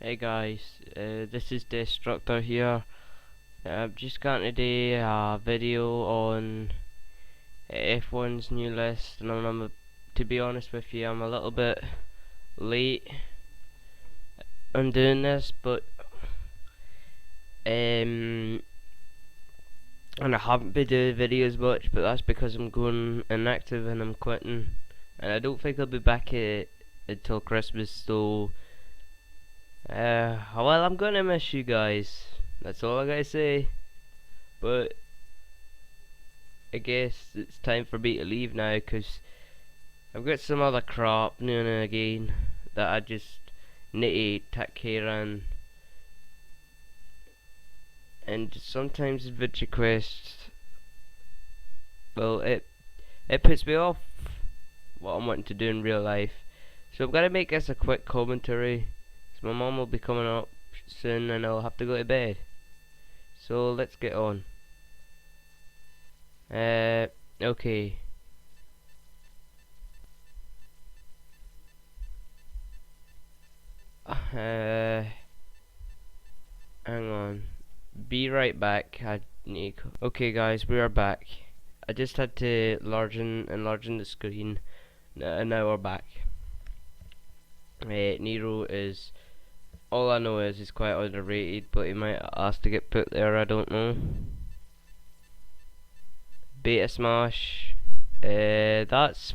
Hey guys, this is Destructor here. I've just got today a video on F1's new list, and to be honest with you, I'm a little bit late on doing this, but and I haven't been doing videos much, but that's because I'm going inactive and I'm quitting, and I don't think I'll be back until Christmas, so well, I'm gonna miss you guys. That's all I gotta say. But I guess it's time for me to leave now, because I've got some other crap now and again that I just need to take care of, and sometimes AdventureQuest, well, it puts me off what I'm wanting to do in real life. So I'm gonna make this a quick commentary. So my mom will be coming up soon, and I'll have to go to bed. So let's get on. Okay. Hang on. Be right back. Okay, guys, we are back. I just had to enlarge the screen, and now we're back. Nero is. All I know is he's quite underrated, but he might ask to get put there. I don't know. Beta Smash. That's.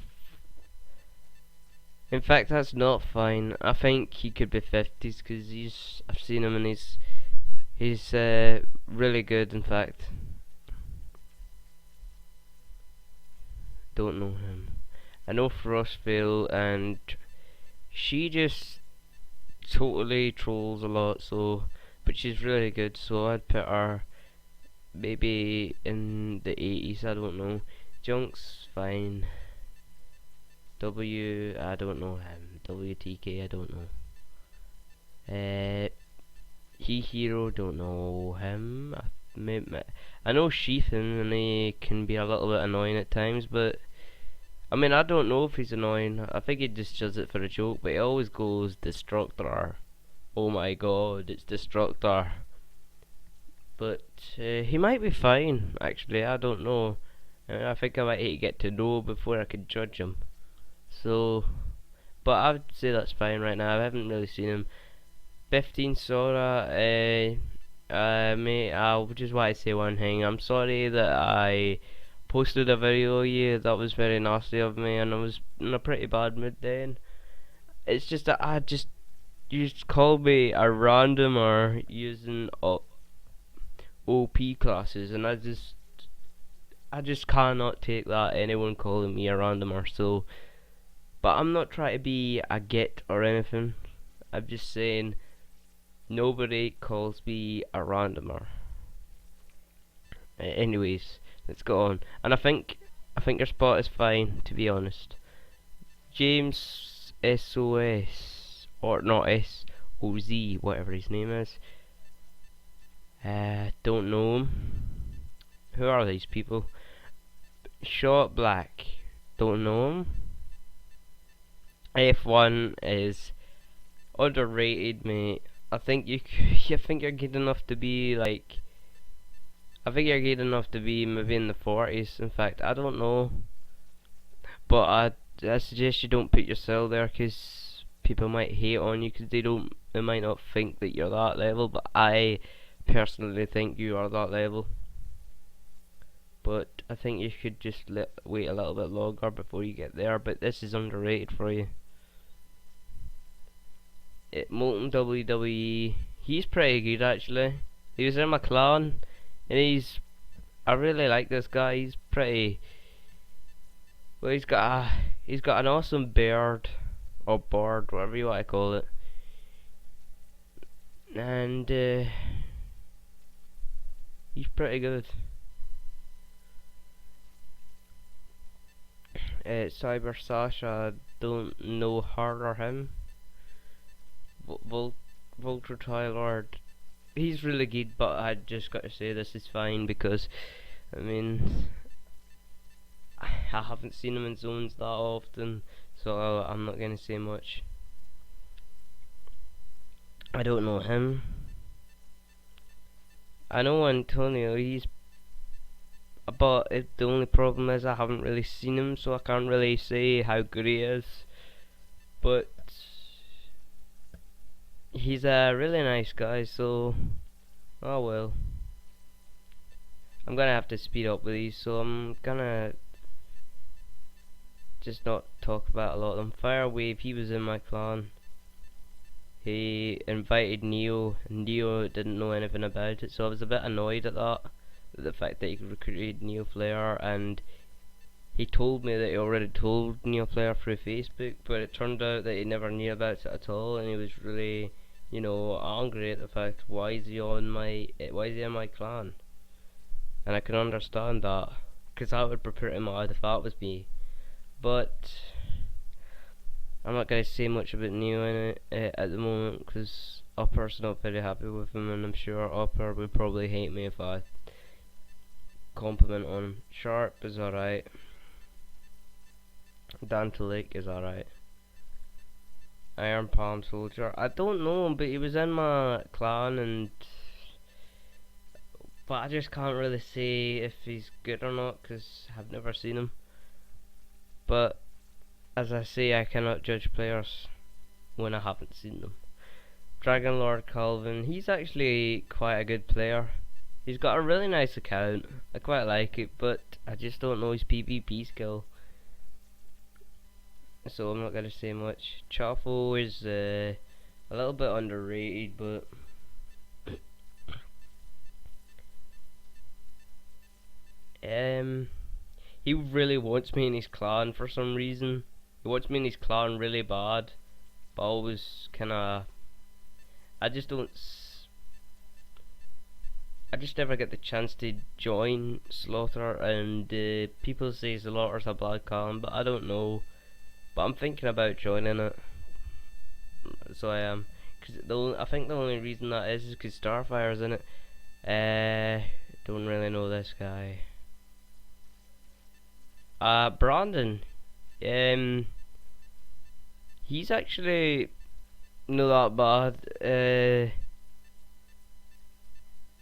In fact, that's not fine. I think he could be 50s because I've seen him and he's really good. In fact, don't know him. I know Frostvale, and she just totally trolls a lot. So, but she's really good. So I'd put her maybe in the 80s. I don't know. Junk's fine. I don't know him. WTK, I don't know. Hero, don't know him. I know Sheathan, and he can be a little bit annoying at times, but I mean, I don't know if he's annoying. I think he just does it for a joke, but he always goes Destructor. Oh my god, it's Destructor. But he might be fine, actually. I don't know. I think I might need to get to know before I can judge him. So, but I would say that's fine right now. I haven't really seen him. 15 Sora, mate, I just want to say one thing. I'm sorry that I posted a video of you. That was very nasty of me, and I was in a pretty bad mood then. It's just that you just called me a randomer using OP classes, and I just cannot take that, anyone calling me a randomer. So, but I'm not trying to be a git or anything. I'm just saying nobody calls me a randomer. Anyways, let's go on. And I think your spot is fine, to be honest. James SOS, or not SOZ, whatever his name is. Don't know him. Who are these people? Short Black, don't know him. F1 is underrated, mate. I think you think you're good enough to be like. I think you're good enough to be maybe in the 40s. In fact, I don't know, but I suggest you don't put yourself there, because people might hate on you because they might not think that you're that level. But I personally think you are that level. But I think you should just wait a little bit longer before you get there. But this is underrated for you. Molten WWE, he's pretty good actually. He was in my clan, and I really like this guy. He's pretty. Well, he's got an awesome beard or board, whatever you want to call it, and he's pretty good. Cyber Sasha, don't know her or him. Vulture Tylord, he's really good, but I just got to say this is fine because, I mean, I haven't seen him in zones that often, so I'm not going to say much. I don't know him. I know Antonio, but the only problem is I haven't really seen him, so I can't really say how good he is. But he's a really nice guy, so oh well. I'm gonna have to speed up with these, so I'm gonna just not talk about a lot of them. Firewave, he was in my clan. He invited Neo, and Neo didn't know anything about it, so I was a bit annoyed at that. The fact that he recruited Neo Flair, and he told me that he already told Neo Flair through Facebook, but it turned out that he never knew about it at all, and he was really, you know, angry at the fact why is he in my clan? And I can understand that, because that would prepare him out if that was me. But I'm not going to say much about Neo in it at the moment, because Upper's not very happy with him, and I'm sure Upper would probably hate me if I compliment on him. Sharp is alright. Dantalik is alright. Iron Palm Soldier, I don't know him, but he was in my clan, but I just can't really say if he's good or not, because I've never seen him. But as I say, I cannot judge players when I haven't seen them. Dragon Lord Calvin, he's actually quite a good player. He's got a really nice account. I quite like it, but I just don't know his PvP skill, so I'm not going to say much. Chaffo is a little bit underrated, but he really wants me in his clan for some reason. He wants me in his clan really bad, but I always kinda, I just never get the chance to join Slaughter, and people say Slaughter's a bad clan, but I don't know. But I'm thinking about joining it, so I am. I think the only reason that is because Starfire's in it. Don't really know this guy. Brandon, he's actually not that bad,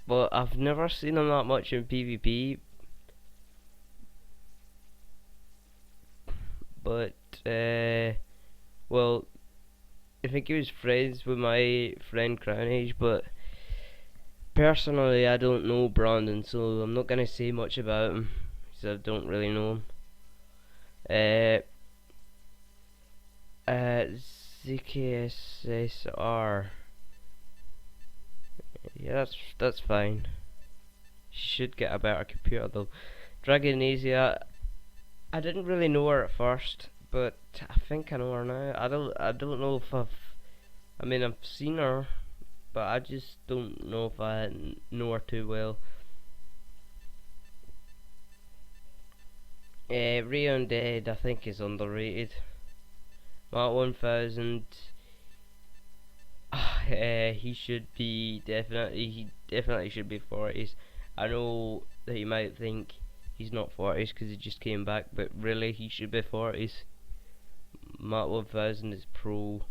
but I've never seen him that much in PvP. But well, I think he was friends with my friend Crown Age, but personally I don't know Brandon, so I'm not gonna say much about him because I don't really know him. ZKSSR. Yeah, that's fine. She should get a better computer though. Dragonasia, I didn't really know her at first, but I think I know her now. I don't know if I mean I've seen her, but I just don't know if I know her too well. Ray Undead, I think, is underrated. Mark 1000, he definitely should be 40s. I know that you might think he's not 40s because he just came back, but really he should be 40s. Mark 1000 is pro.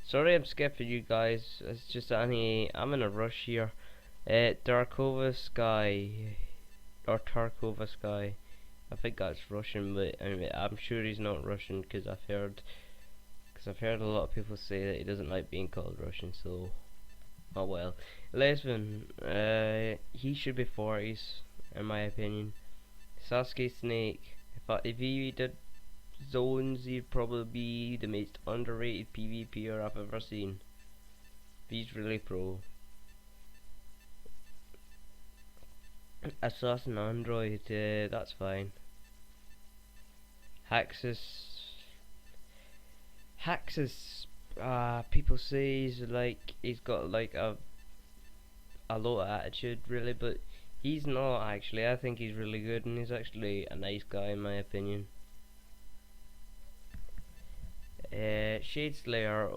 Sorry I'm skipping you guys, it's just that I'm in a rush here. Darkova Sky, or Tarkova Sky, I think that's Russian, but anyway, I'm sure he's not Russian because I've heard a lot of people say that he doesn't like being called Russian, so oh well. Lesbian, he should be 40s in my opinion. Sasuke Snake, if he did zones, he'd probably be the most underrated PvPer I've ever seen. He's really pro. Assassin Android, that's fine. Haxus, people say he's got like a low attitude really, but he's not actually. I think he's really good, and he's actually a nice guy in my opinion. Shade Slayer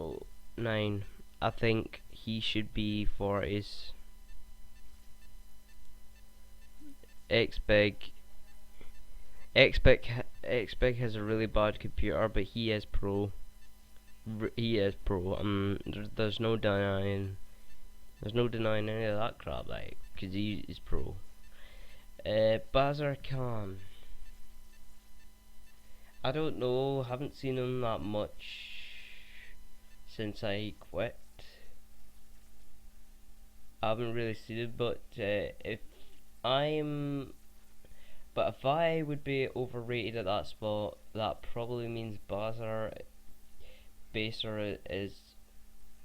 09, I think he should be 40s. X Big, Xpic has a really bad computer, but he is pro. He is pro. There's no denying. There's no denying any of that crap, like, cause he is pro. Bazar Khan. I don't know. Haven't seen him that much since I quit. I haven't really seen it, but if I would be overrated at that spot, that probably means Baser is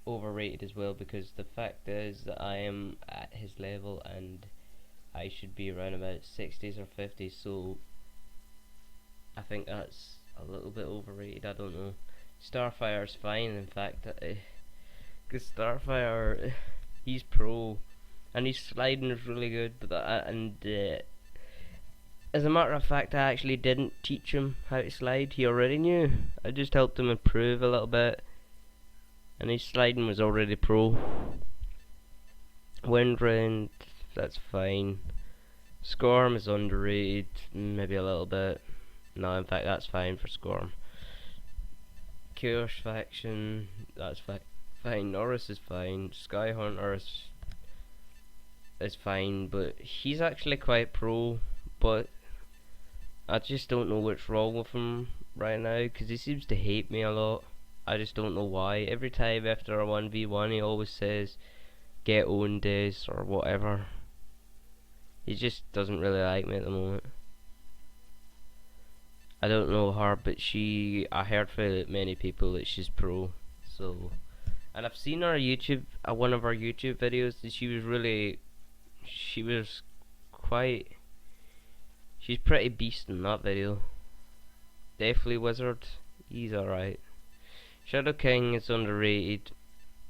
overrated as well, because the fact is that I am at his level and I should be around about 60s or 50s, so I think that's a little bit overrated. I don't know. Starfire's fine, in fact, because Starfire, he's pro, and his sliding is really good. But as a matter of fact, I actually didn't teach him how to slide. He already knew. I just helped him improve a little bit, and his sliding was already pro. Windrend, that's fine. Scorm is underrated, maybe a little bit. No, in fact, that's fine for Scorm. Chaos Faction, that's fine. Norris is fine. Skyhunter is fine, but he's actually quite pro. But I just don't know what's wrong with him right now, because he seems to hate me a lot. I just don't know why. Every time after a 1v1, he always says, "Get owned, Days," or whatever. He just doesn't really like me at the moment. I don't know her, but I heard from many people that she's pro. So, and I've seen her one of her YouTube videos, and she's pretty beast in that video. Definitely Wizard, he's alright. Shadow King is underrated.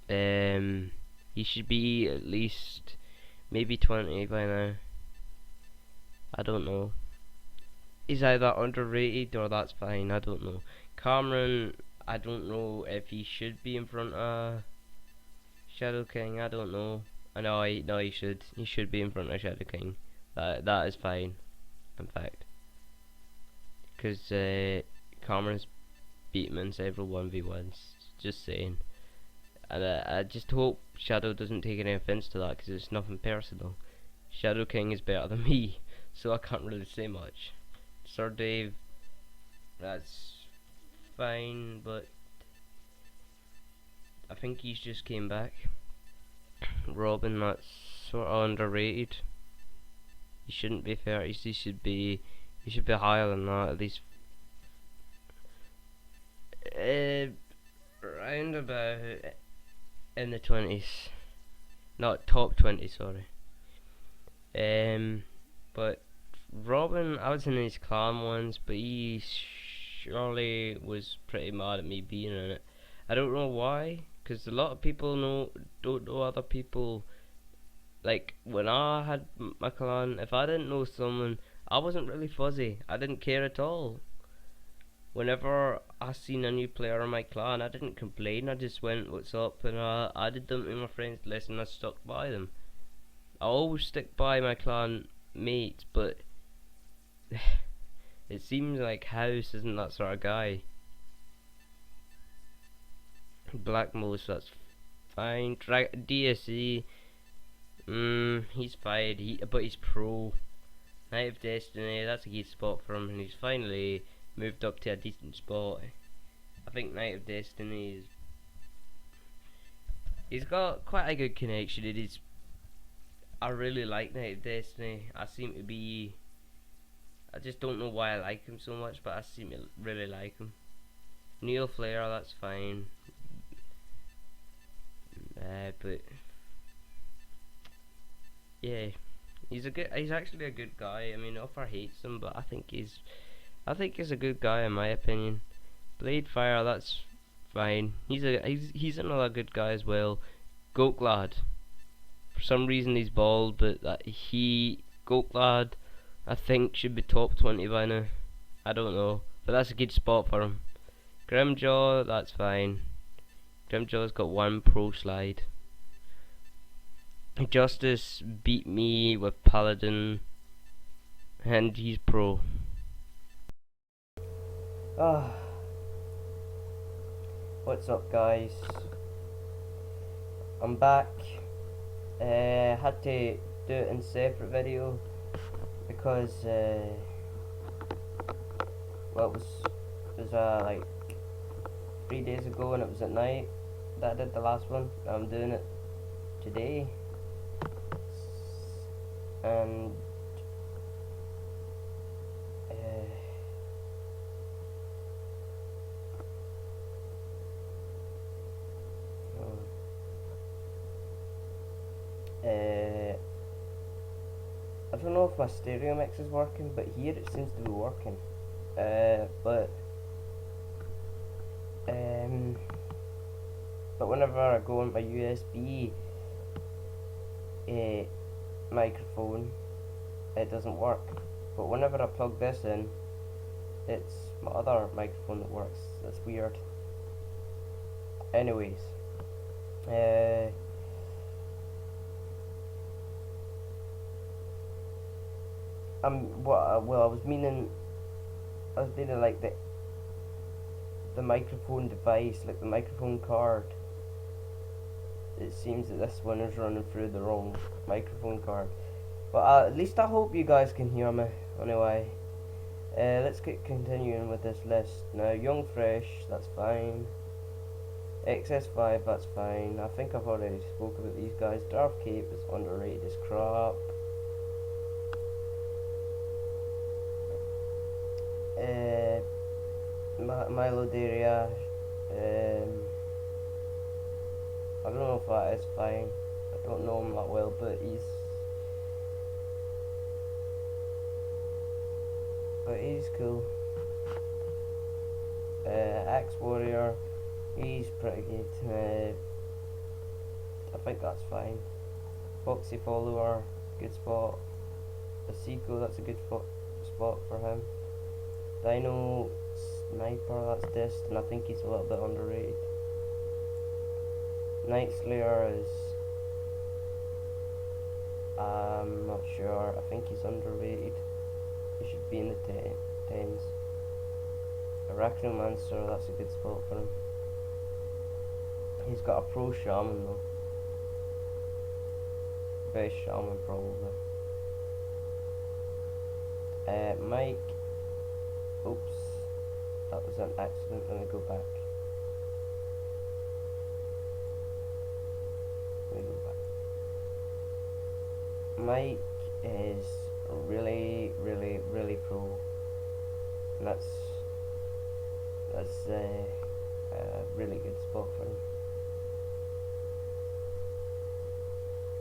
He should be at least maybe 20 by now. I don't know. He's either underrated or that's fine, I don't know. Cameron, I don't know if he should be in front of Shadow King, I don't know. No, he should. He should be in front of Shadow King. That is fine, in fact. Because Cameron's beat him in several 1v1s, just saying. And I just hope Shadow doesn't take any offense to that, because it's nothing personal. Shadow King is better than me, so I can't really say much. Sir Dave, that's fine, but I think he's just came back. Robin, that's sort of underrated. He shouldn't be 30s. He should be higher than that, at least. Round about in the 20s, not top 20, sorry. But Robin, I was in his clan once, but he surely was pretty mad at me being in it. I don't know why, because a lot of people don't know other people. Like, when I had my clan, if I didn't know someone, I wasn't really fuzzy. I didn't care at all. Whenever I seen a new player in my clan, I didn't complain. I just went, "What's up?" and I added them to my friends list, and I stuck by them. I always stick by my clan mates, but it seems like House isn't that sort of guy. Black Moose, that's fine. DSE, he's fine, but he's pro. Night of Destiny, that's a good spot for him, and he's finally moved up to a decent spot. I think Night of Destiny he's got quite a good connection. I really like Night of Destiny. I just don't know why I like him so much, but I seem to really like him. Neil Flair, that's fine. But yeah, he's actually a good guy. I mean, Offer hates him, but I think he's a good guy in my opinion. Blade Fire, that's fine. He's another good guy as well. Goat Lad, for some reason he's bald, but Goat Lad, I think should be top 20 by now. I don't know, but that's a good spot for him. Grimjaw, that's fine. Grimjaw's got one pro slide. Justice beat me with Paladin, and he's pro. Ah, what's up, guys? I'm back. Had to do it in a separate video because well, it was like 3 days ago, and it was at night that I did the last one. I'm doing it today, and I don't know if my stereo mix is working, but here it seems to be working. But whenever I go on my USB microphone, it doesn't work. But whenever I plug this in, it's my other microphone that works. That's weird. Anyways, I was meaning like the microphone device, like the microphone card. It seems that this one is running through the wrong microphone card. But at least I hope you guys can hear me. Anyway, let's get continuing with this list. Now, Young Fresh, that's fine. XS5, that's fine. I think I've already spoke about these guys. Darth Cape is underrated as crap. Milo Daria, I don't know if that is fine. I don't know him that well, but he's cool. Axe Warrior, he's pretty good. I think that's fine. Foxy Follower, good spot. Asiko, that's a good spot for him. Dino Sniper, that's dist, and I think he's a little bit underrated. Night Slayer is, I'm not sure. I think he's underrated. He should be in the tens. Arachnomancer, that's a good spot for him. He's got a pro shaman though. Best shaman probably. Mike. Oops, that was an accident. Let me go back. Mike is really pro, and that's a really good spot for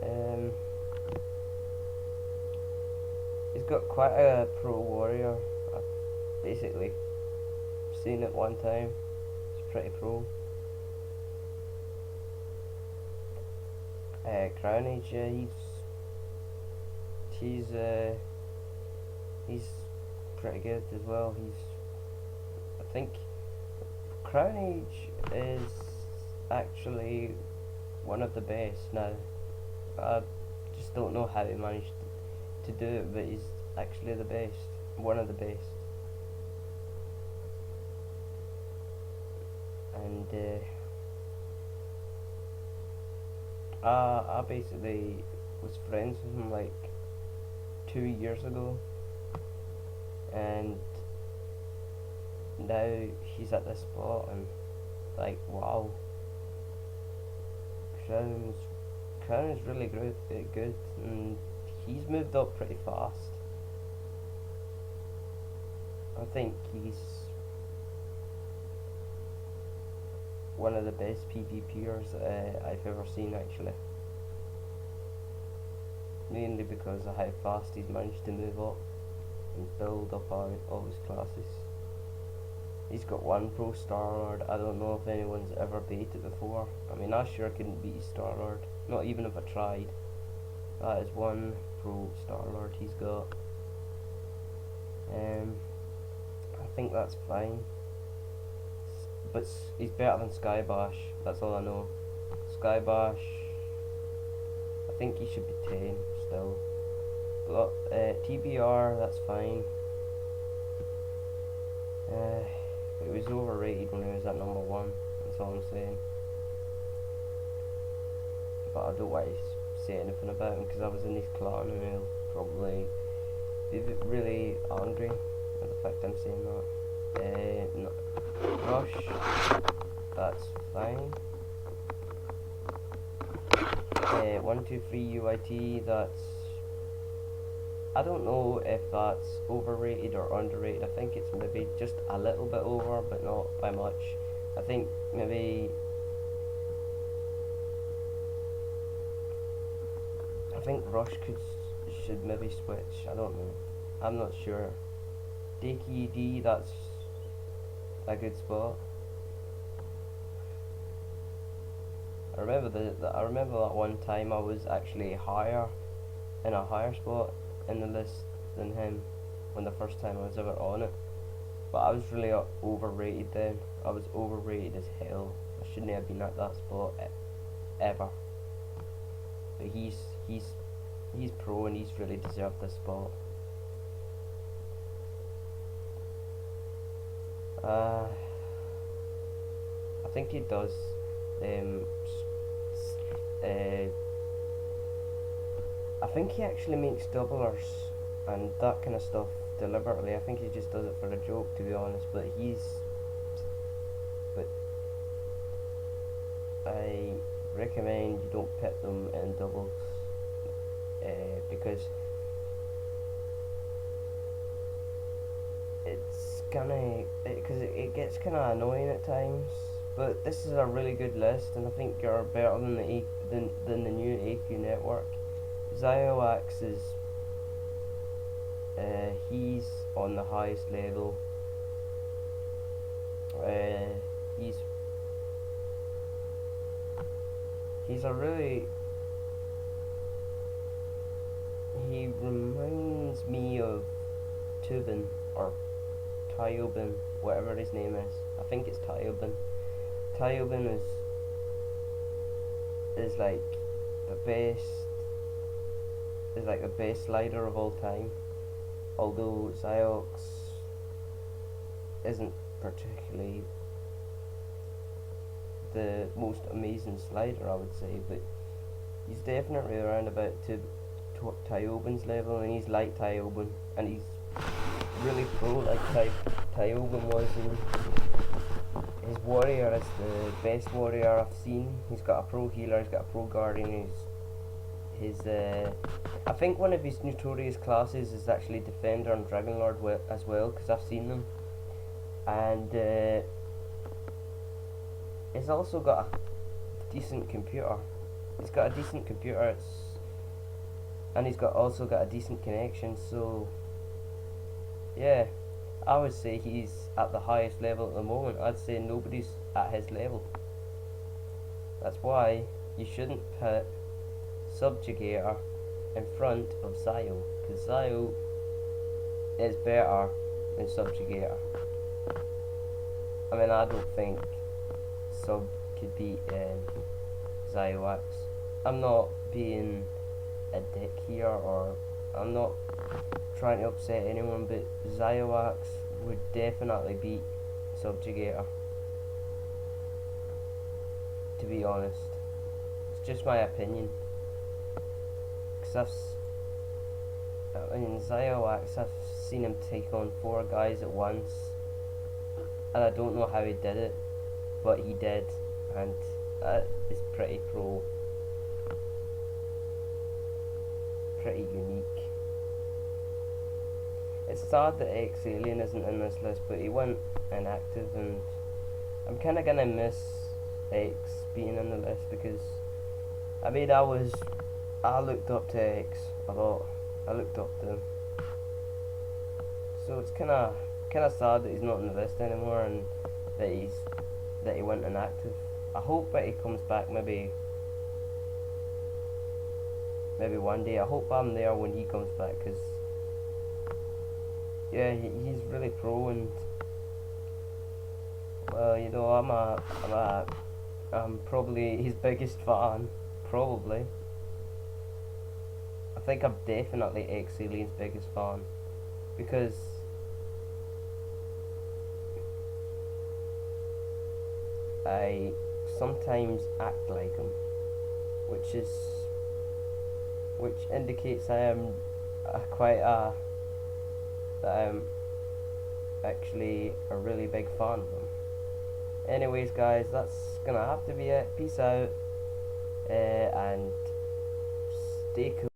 him. He's got quite a pro warrior. I've basically seen it one time. It's pretty pro. Crown Age, yeah, he's pretty good as well. I think Crown Age is actually one of the best now. I just don't know how he managed to do it, but he's actually the best, one of the best. And I basically was friends with him like 2 years ago, and now he's at this spot, and like, wow, Crown is really good, and he's moved up pretty fast. I think he's one of the best PvPers I've ever seen, actually. Mainly because of how fast he's managed to move up and build up all his classes. He's got one pro Star-Lord. I don't know if anyone's ever beat it before. I mean, I sure couldn't beat Star-Lord, not even if I tried. That is one pro Star-Lord he's got. I think that's fine. But he's better than Skybash, that's all I know. Skybash, I think he should be 10 still. But TBR, that's fine. He was overrated when he was at number 1. That's all I'm saying. But I don't want to say anything about him because I was in his clan and he'll probably be really angry at the fact I'm saying that. No, Rush, that's fine. 123 UIT, that's, I don't know if that's overrated or underrated. I think it's maybe just a little bit over, but not by much. I think maybe, I think Rush should maybe switch. I don't know. I'm not sure. DKD, that's a good spot. I remember that one time I was actually higher, in a higher spot in the list than him when the first time I was ever on it. But I was really overrated then. I was overrated as hell. I shouldn't have been at that spot ever. But he's pro and he's really deserved this spot. I think he does. I think he actually makes doublers and that kind of stuff deliberately. I think he just does it for a joke, to be honest. But I recommend you don't pit them in doubles because it gets kind of annoying at times. But this is a really good list, and I think you're better than the new AQ network. Zioax is he's on the highest level. He's a really, he reminds me of Tubin or Tyobin, whatever his name is. I think it's Tyobin. Tyobin is like the best slider of all time. Although Ziox isn't particularly the most amazing slider, I would say, but he's definitely around about Tyobin's level, and he's like Tyobin, and he's really pro like Tyobin was. And his warrior is the best warrior I've seen. He's got a pro healer, he's got a pro guardian, I think one of his notorious classes is actually Defender and Dragonlord as well, because I've seen them. And he's also got a decent computer. He's got a decent computer, and he's also got a decent connection, so yeah, I would say he's at the highest level at the moment. I'd say nobody's at his level. That's why you shouldn't put Subjugator in front of Zio, because Zio is better than Subjugator. I mean, I don't think Sub could beat Zioax. I'm not being a dick here, or I'm not trying to upset anyone, but Zioax would definitely beat Subjugator, to be honest. It's just my opinion, because Zioax, I've seen him take on 4 guys at once, and I don't know how he did it, but he did, and that is pretty pro, pretty unique. It's sad that X-Alien isn't in this list, but he went inactive, and I'm kinda gonna miss X being in the list, because I mean, I looked up to X a lot. I looked up to him, so it's kinda sad that he's not on the list anymore, and that he went inactive. I hope that he comes back maybe one day. I hope I'm there when he comes back, because yeah, he's really pro, and well, you know, I'm probably his biggest fan, probably. I think I'm definitely X-Alien's biggest fan, because I sometimes act like him, which indicates I am that I'm actually a really big fan of him. Anyways, guys, that's gonna have to be it. Peace out, and stay cool.